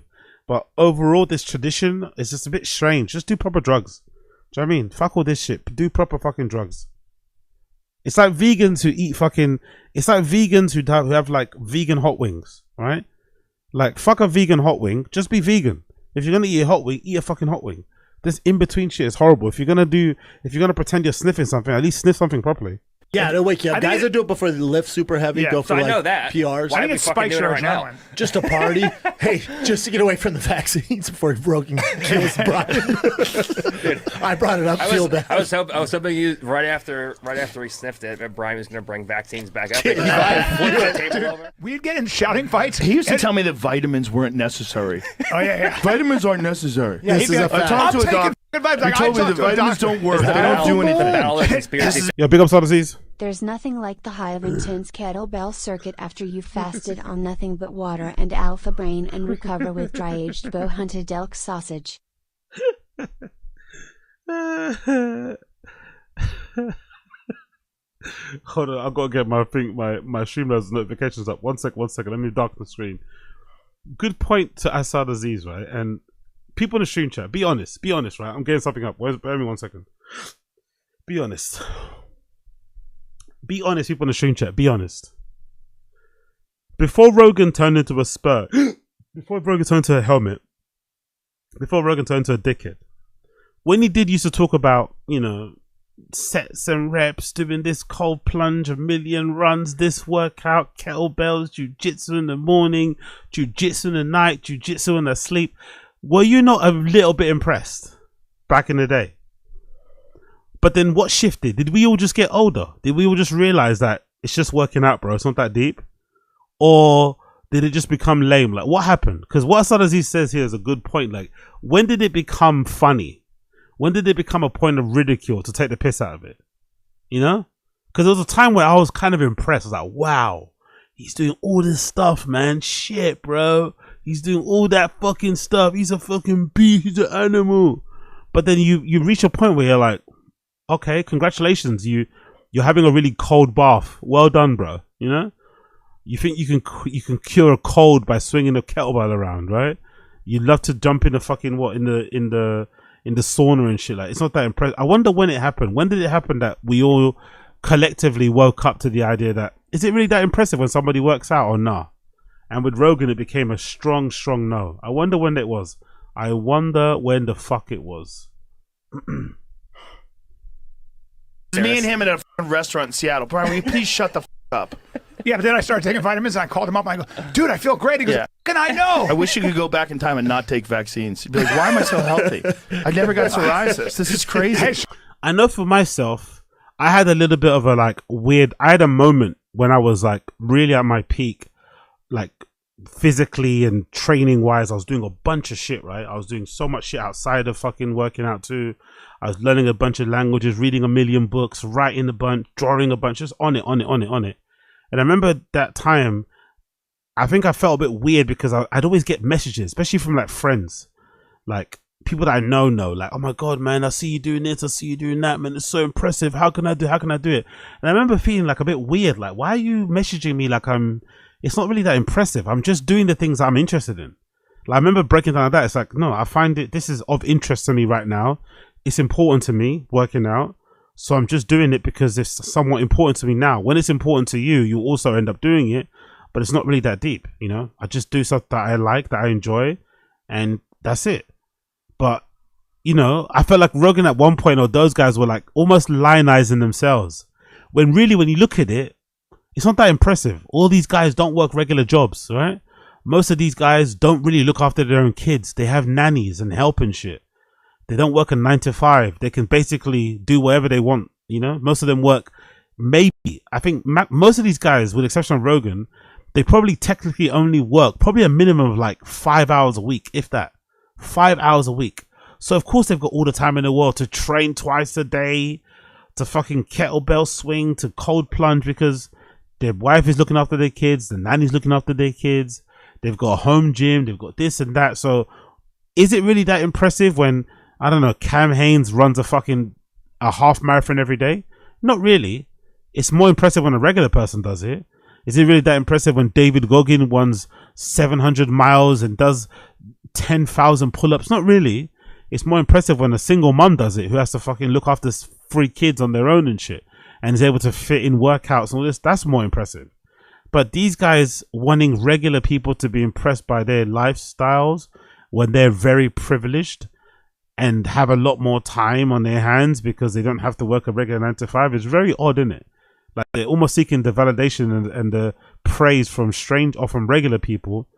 But overall, this tradition is just a bit strange. Just do proper drugs. Do you know what I mean? Fuck all this shit. Do proper fucking drugs. It's like vegans who eat fucking... It's like vegans who have like vegan hot wings, right? Like, fuck a vegan hot wing. Just be vegan. If you're gonna eat a hot wing, eat a fucking hot wing. This in-between shit is horrible. If you're gonna pretend you're sniffing something, at least sniff something properly. Yeah, it'll wake you up. Guys will do it before they lift super heavy, go for so I like know that. PRs. Why I don't think we it fucking spikes do it your right now? adrenaline. Just a party. Hey, just to get away from the vaccines before Rogan kills Brian. Dude, I brought it up. Feel bad. I was hoping you right after we sniffed it, that Brian was going to bring vaccines back up. We'd get in shouting fights. He used to tell me that vitamins weren't necessary. Oh yeah. Vitamins aren't necessary. Yeah, This is a I fact. talked to a doctor. He He told me the vitamins don't work. They don't do anything. Yo, big up Soddies. There's nothing like the high of intense kettlebell circuit after you've fasted on nothing but water and alpha brain and recover with dry-aged bow-hunted elk sausage. Hold on, I've got to get my Streamlabs notifications up. One second. Let me darken the screen. Good point to Assad Aziz, right? And people in the stream chat, be honest, right? I'm getting something up. Bear me 1 second. Be honest. Be honest, people in the stream chat. Be honest. Before Rogan turned into a spur, before Rogan turned into a helmet, before Rogan turned into a dickhead, when he used to talk about, sets and reps, doing this cold plunge, 1,000,000 runs, this workout, kettlebells, jiu-jitsu in the morning, jiu-jitsu in the night, jiu-jitsu in the sleep, were you not a little bit impressed back in the day? But then what shifted? Did we all just get older? Did we all just realize that it's just working out, bro? It's not that deep? Or did it just become lame? Like, what happened? Because what Assad Aziz says here is a good point. Like, when did it become funny? When did it become a point of ridicule to take the piss out of it? You know? Because there was a time where I was kind of impressed. I was like, wow, he's doing all this stuff, man. Shit, bro. He's doing all that fucking stuff. He's a fucking beast. He's an animal. But then you reach a point where you're like, okay, congratulations. You're having a really cold bath. Well done, bro. You know? You think you can cure a cold by swinging a kettlebell around, right? You'd love to jump in the fucking in the sauna and shit. Like, it's not that impressive. I wonder when it happened. When did it happen that we all collectively woke up to the idea that is it really that impressive when somebody works out or nah? And with Rogan, it became a strong no. I wonder when it was. I wonder when the fuck it was. Me and him at a restaurant in Seattle. Brian, will you please shut the up? Yeah, but then I started taking vitamins, and I called him up, and I go, dude, I feel great. He goes, can I know? I wish you could go back in time and not take vaccines. You'd be like, why am I so healthy? I never got psoriasis. This is crazy. I know for myself, I had a little bit of a I had a moment when I was like really at my peak, like physically and training wise. I was doing a bunch of shit, right? I was doing so much shit outside of fucking working out too. I was learning a bunch of languages, reading a million books, writing a bunch, drawing a bunch, just on it. And I remember that time, I think I felt a bit weird because I'd always get messages, especially from like friends, like people that I know, like, oh my God, man, I see you doing this, I see you doing that, man, it's so impressive. How can I do it? And I remember feeling like a bit weird, like, why are you messaging me like it's not really that impressive. I'm just doing the things I'm interested in. Like, I remember breaking down that. It's like, no, I find this is of interest to me right now. It's important to me, working out. So I'm just doing it because it's somewhat important to me now. When it's important to you, you also end up doing it, but it's not really that deep, you know? I just do stuff that I like, that I enjoy, and that's it. But, you know, I felt like Rogan at one point, or those guys were like almost lionizing themselves. When really, when you look at it, it's not that impressive. All these guys don't work regular jobs, right? Most of these guys don't really look after their own kids. They have nannies and help and shit. They don't work a 9 to 5. They can basically do whatever they want. You know, most of them work. Maybe I think most of these guys, with the exception of Rogan, they probably technically only work probably a minimum of like 5 hours a week, if that. 5 hours a week. So of course they've got all the time in the world to train twice a day, to fucking kettlebell swing, to cold plunge because their wife is looking after their kids, the nanny's looking after their kids. They've got a home gym. They've got this and that. So is it really that impressive when, I don't know, Cam Hanes runs a half marathon every day? Not really. It's more impressive when a regular person does it. Is it really that impressive when David Goggin runs 700 miles and does 10,000 pull-ups? Not really. It's more impressive when a single mum does it, who has to fucking look after 3 kids on their own and shit, and is able to fit in workouts and all this. That's more impressive. But these guys wanting regular people to be impressed by their lifestyles when they're very privileged and have a lot more time on their hands because they don't have to work a regular 9 to 5 is very odd, isn't it? Like, they're almost seeking the validation and the praise from strange or from regular people,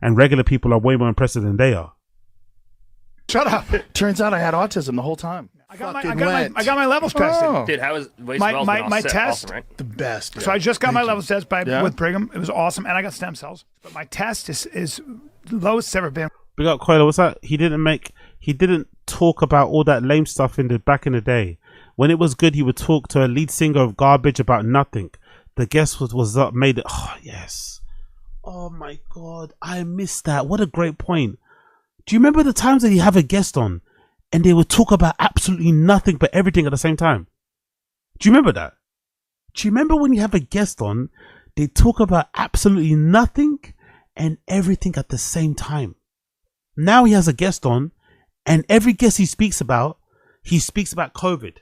and regular people are way more impressive than they are. Shut up. Turns out I had autism the whole time. I got my levels tested. Dude, how was my test? Awesome, right? The best. So I just got my levels tested with Brigham. It was awesome, and I got stem cells. But my test is lowest it's ever been. We got Coiler. What's that? He didn't talk about all that lame stuff back in the day. When it was good, he would talk to a lead singer of garbage about nothing. The guest was up, made it. Oh yes. Oh my God, I missed that. What a great point. Do you remember the times that you have a guest on and they would talk about absolutely nothing but everything at the same time? Do you remember that? Do you remember when you have a guest on, they talk about absolutely nothing and everything at the same time? Now he has a guest on, and every guest he speaks about COVID.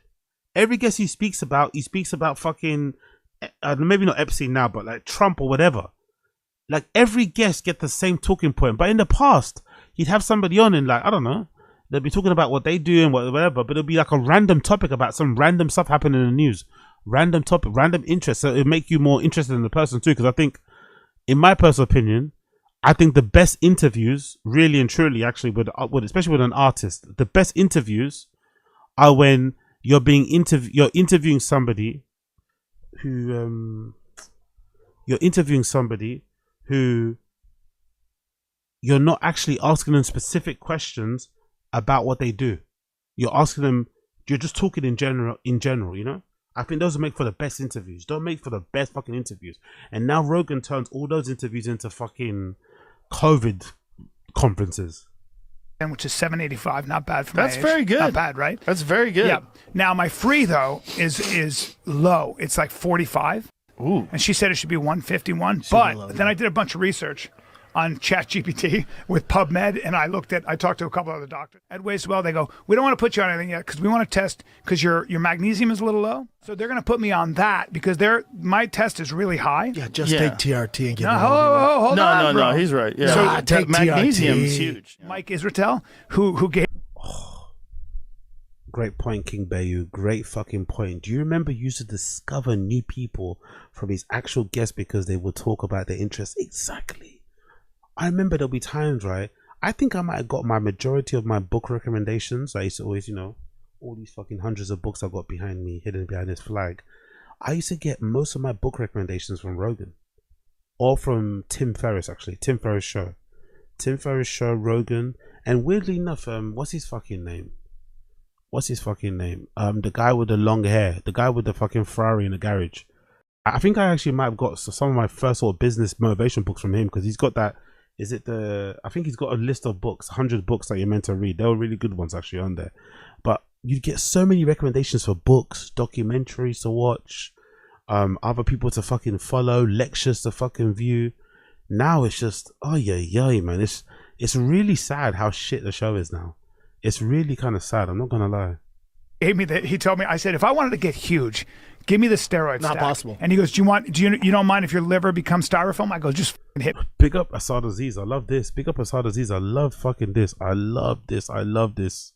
Every guest he speaks about fucking, maybe not Epstein now, but like Trump or whatever. Like, every guest get the same talking point. But in the past, he'd have somebody on and, like, I don't know, they'd be talking about what they do and whatever, but it'll be like a random topic about some random stuff happening in the news. Random topic, random interest. So it'll make you more interested in the person too. Because I think, in my personal opinion, I think the best interviews, really and truly, actually, especially with an artist, the best interviews are when you're interviewing somebody who you're not actually asking them specific questions about what they do. You're just talking in general, you know? I think those will make for the best interviews. Don't make for the best fucking interviews. And now Rogan turns all those interviews into fucking COVID conferences. And which is $7.85, not bad for me. That's very good. Not bad, right? That's very good. Yeah. Now my free though is low. It's like 45. Ooh. And she said it should be 151. But then I did a bunch of research on ChatGPT with PubMed, and I talked to a couple other doctors at Wastewell. They go, we don't want to put you on anything yet because we want to test because your magnesium is a little low. So they're going to put me on that because my test is really high. Yeah, take TRT and get it hold on, No, he's right. Yeah, so take magnesium TRT. is huge. Mike Israetel, who gave Great point, King Bayu. Great fucking point. Do you remember you used to discover new people from his actual guests because they would talk about their interests? Exactly. I remember there'll be times, right? I think I might have got my majority of my book recommendations. I used to always, all these fucking hundreds of books I got behind me, hidden behind this flag. I used to get most of my book recommendations from Rogan. Or from Tim Ferriss, actually. Tim Ferriss Show, Rogan. And weirdly enough, what's his fucking name? The guy with the long hair. The guy with the fucking Ferrari in the garage. I think I actually might have got some of my first sort of business motivation books from him, because he's got that. I think he's got a list of books, 100 books that you're meant to read. They were really good ones actually on there. But you get so many recommendations for books, documentaries to watch, other people to fucking follow, lectures to fucking view. Now it's just, man. It's really sad how shit the show is now. It's really kind of sad. I'm not gonna lie. He told me, I said, if I wanted to get huge, give me the steroid Not stack. possible. And he goes, you don't mind if your liver becomes styrofoam? I go, just fucking hit me. Big up Asad Aziz. I love this. Big up Asad Aziz. I love fucking this. I love this.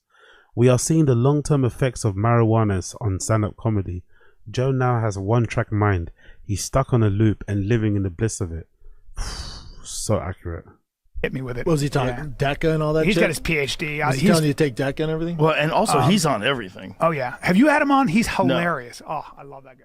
We are seeing the long-term effects of marijuana on stand-up comedy. Joe now has a one-track mind. He's stuck on a loop and living in the bliss of it. So accurate. Hit me with it. What was he talking? Yeah. DECA and all that He's shit? got his PhD. Was he telling you to take DECA and everything? Well, and also he's on everything. Oh, yeah. Have you had him on? He's hilarious. Oh, I love that guy.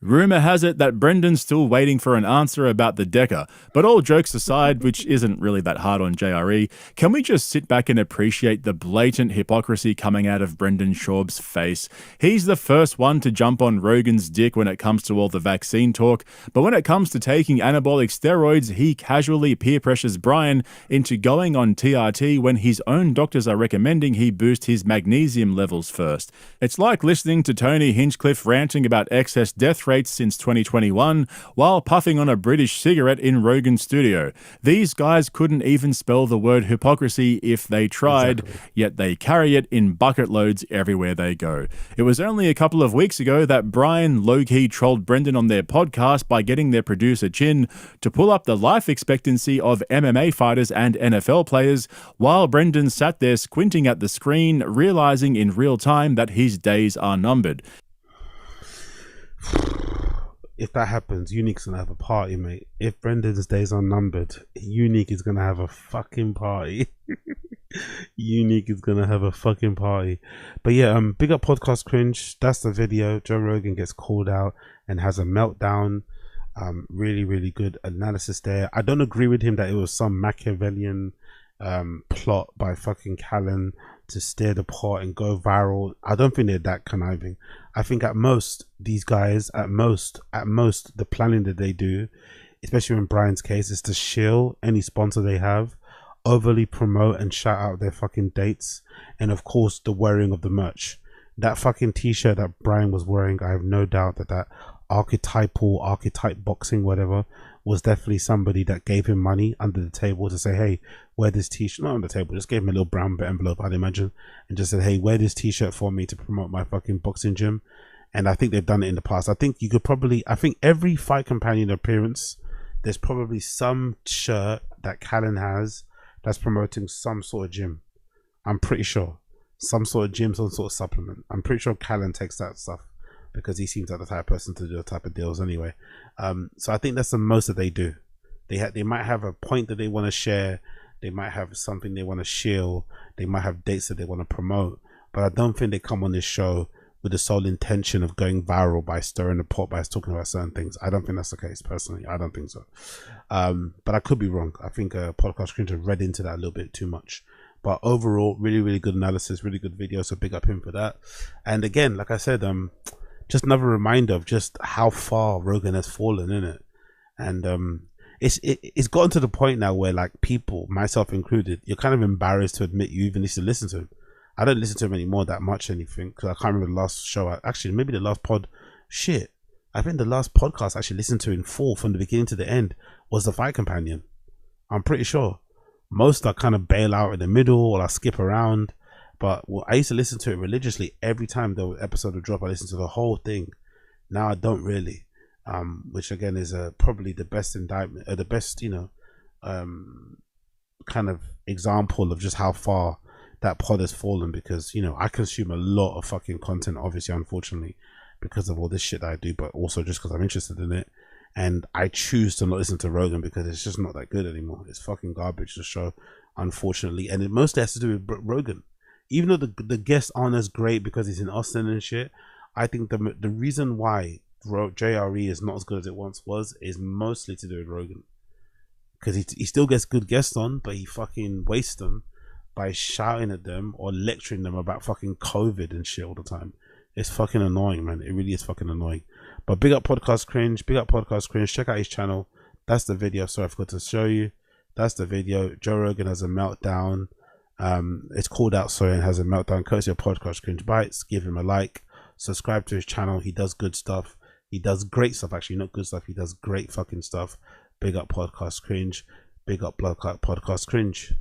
Rumour has it that Brendan's still waiting for an answer about the Decker. But all jokes aside, which isn't really that hard on JRE, can we just sit back and appreciate the blatant hypocrisy coming out of Brendan Schaub's face? He's the first one to jump on Rogan's dick when it comes to all the vaccine talk, but when it comes to taking anabolic steroids, he casually peer pressures Brian into going on TRT when his own doctors are recommending he boost his magnesium levels first. It's like listening to Tony Hinchcliffe ranting about excess death rates since 2021 while puffing on a British cigarette in Rogan's studio. These guys couldn't even spell the word hypocrisy if they tried, yet they carry it in bucket loads everywhere they go. It was only a couple of weeks ago that Brian low-key trolled Brendan on their podcast by getting their producer Chin to pull up the life expectancy of MMA fighters and NFL players, while Brendan sat there squinting at the screen, realizing in real time that his days are numbered. If that happens, Unique's gonna have a party, mate. If Brendan's days are numbered, Unique is gonna have a fucking party. Unique is gonna have a fucking party. But yeah, big up Podcast Cringe. That's the video. Joe Rogan gets called out and has a meltdown. Really, really good analysis there. I don't agree with him that it was some Machiavellian plot by fucking Callan to stir the pot and go viral. I don't think they're that conniving. I think at most, these guys, at most, the planning that they do, especially in Brian's case, is to shill any sponsor they have, overly promote and shout out their fucking dates, and of course the wearing of the merch. That fucking t-shirt that Brian was wearing, I have no doubt that archetype boxing, whatever, was definitely somebody that gave him money under the table to say, hey, wear this t-shirt. Not on the table, just gave him a little brown envelope, I'd imagine, and just said, hey, wear this t-shirt for me to promote my fucking boxing gym. And I think they've done it in the past. I think every Fight Companion appearance, there's probably some shirt that Callan has that's promoting some sort of gym. I'm pretty sure. Some sort of gym, some sort of supplement. I'm pretty sure Callan takes that stuff, because he seems like the type of person to do the type of deals anyway. So I think that's the most that they do. They might have a point that they want to share. They might have something they want to shield. They might have dates that they want to promote. But I don't think they come on this show with the sole intention of going viral by stirring the pot by talking about certain things. I don't think that's the case, personally. I don't think so. But I could be wrong. I think Podcast Cringe have read into that a little bit too much. But overall, really, really good analysis, really good video. So big up him for that. And again, like I said, just another reminder of just how far Rogan has fallen in it. And it's gotten to the point now where, like, people, myself included, you're kind of embarrassed to admit you even need to listen to him. I don't listen to him anymore that much, anything, because I can't remember the last show. Actually, maybe the last pod. Shit, I think the last podcast I actually listened to in full from the beginning to the end was The Fight Companion. I'm pretty sure. Most I kind of bail out in the middle or I skip around. But I used to listen to it religiously every time the episode would drop. I listened to the whole thing. Now I don't really, which again is probably the best indictment, the best kind of example of just how far that pod has fallen, because you know I consume a lot of fucking content, obviously, unfortunately, because of all this shit that I do, but also just because I'm interested in it. And I choose to not listen to Rogan because it's just not that good anymore. It's fucking garbage, the show, unfortunately. And it mostly has to do with Rogan. Even though the guests aren't as great because he's in Austin and shit, I think the reason why JRE is not as good as it once was is mostly to do with Rogan. Because he still gets good guests on, but he fucking wastes them by shouting at them or lecturing them about fucking COVID and shit all the time. It's fucking annoying, man. It really is fucking annoying. But big up Podcast Cringe. Big up Podcast Cringe. Check out his channel. That's the video. Sorry, I forgot to show you. That's the video. Joe Rogan has a meltdown. It's called out, sorry, and has a meltdown. Courtesy of Podcast Cringe Bites. Give him a like. Subscribe to his channel. He does good stuff. He does great stuff, actually. Not good stuff. He does great fucking stuff. Big up Podcast Cringe. Big up Podcast Cringe.